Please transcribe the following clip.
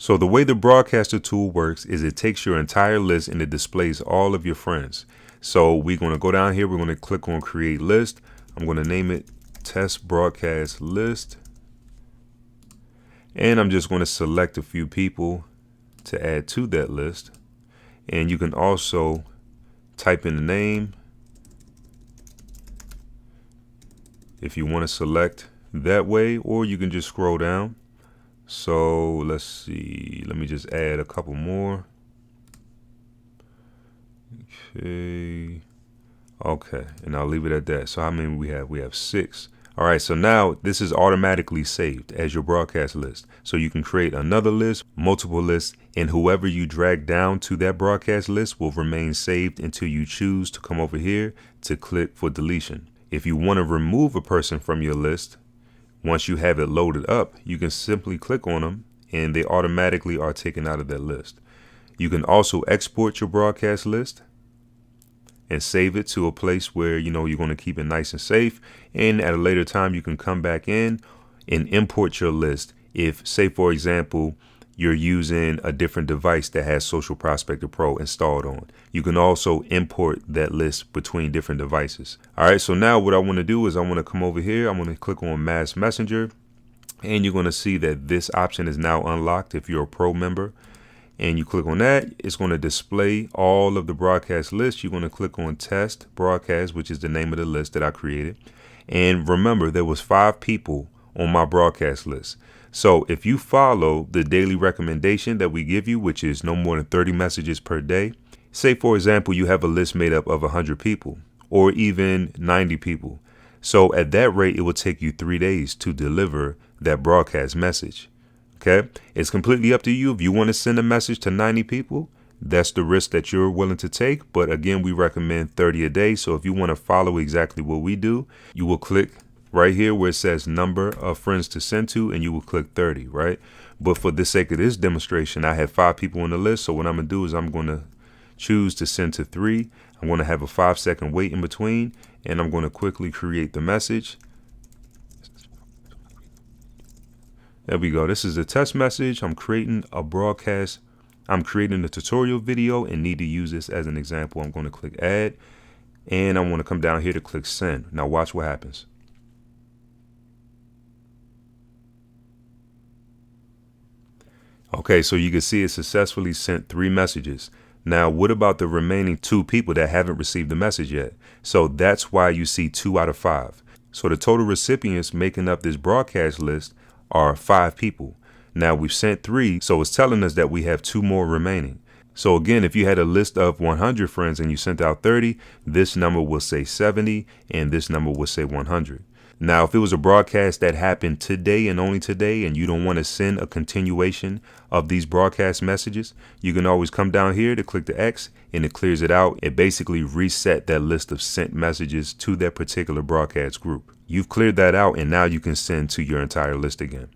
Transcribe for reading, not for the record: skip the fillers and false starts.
So the way the broadcaster tool works is it takes your entire list and it displays all of your friends. So we're going to go down here. We're going to click on create list. I'm going to name it test broadcast list. And I'm just going to select a few people to add to that list. And you can also type in the name if you want to select that way, or you can just scroll down. So let's see, let me just add a couple more. Okay, and I'll leave it at that. So how many we have? We have 6. All right, so now this is automatically saved as your broadcast list. So you can create another list, multiple lists, and whoever you drag down to that broadcast list will remain saved until you choose to come over here to click for deletion. If you want to remove a person from your list, once you have it loaded up, you can simply click on them and they automatically are taken out of that list. You can also export your broadcast list and save it to a place where you're going to keep it nice and safe. And at a later time, you can come back in and import your list. If, say, for example, you're using a different device that has Social Prospector Pro installed on, you can also import that list between different devices. All right, so now what I want to do is I want to come over here. I'm going to click on Mass Messenger, and you're going to see that this option is now unlocked if you're a Pro member. And you click on that, it's going to display all of the broadcast lists. You're going to click on Test Broadcast, which is the name of the list that I created. And remember, there was 5 people on my broadcast list. So if you follow the daily recommendation that we give you, which is no more than 30 messages per day, say, for example, you have a list made up of 100 people or even 90 people. So at that rate, it will take you 3 days to deliver that broadcast message. Okay, it's completely up to you. If you want to send a message to 90 people, that's the risk that you're willing to take. But again, we recommend 30 a day. So if you want to follow exactly what we do, you will click right here where it says number of friends to send to, and you will click 30, right? But for the sake of this demonstration, I have 5 people on the list. So what I'm going to do is I'm going to choose to send to 3. I'm going to have a 5-second wait in between, and I'm going to quickly create the message. There we go. This is a test message. I'm creating a broadcast. I'm creating a tutorial video and need to use this as an example. I'm going to click add, and I want to come down here to click send. Now watch what happens. Okay, so you can see it successfully sent 3 messages. Now, what about the remaining 2 people that haven't received the message yet? So that's why you see 2 out of 5. So the total recipients making up this broadcast list are 5 people. Now we've sent 3, so it's telling us that we have 2 more remaining. So again, if you had a list of 100 friends and you sent out 30, this number will say 70 and this number will say 100. Now, if it was a broadcast that happened today and only today, and you don't want to send a continuation of these broadcast messages, you can always come down here to click the X and it clears it out. It basically reset that list of sent messages to that particular broadcast group. You've cleared that out, and now you can send to your entire list again.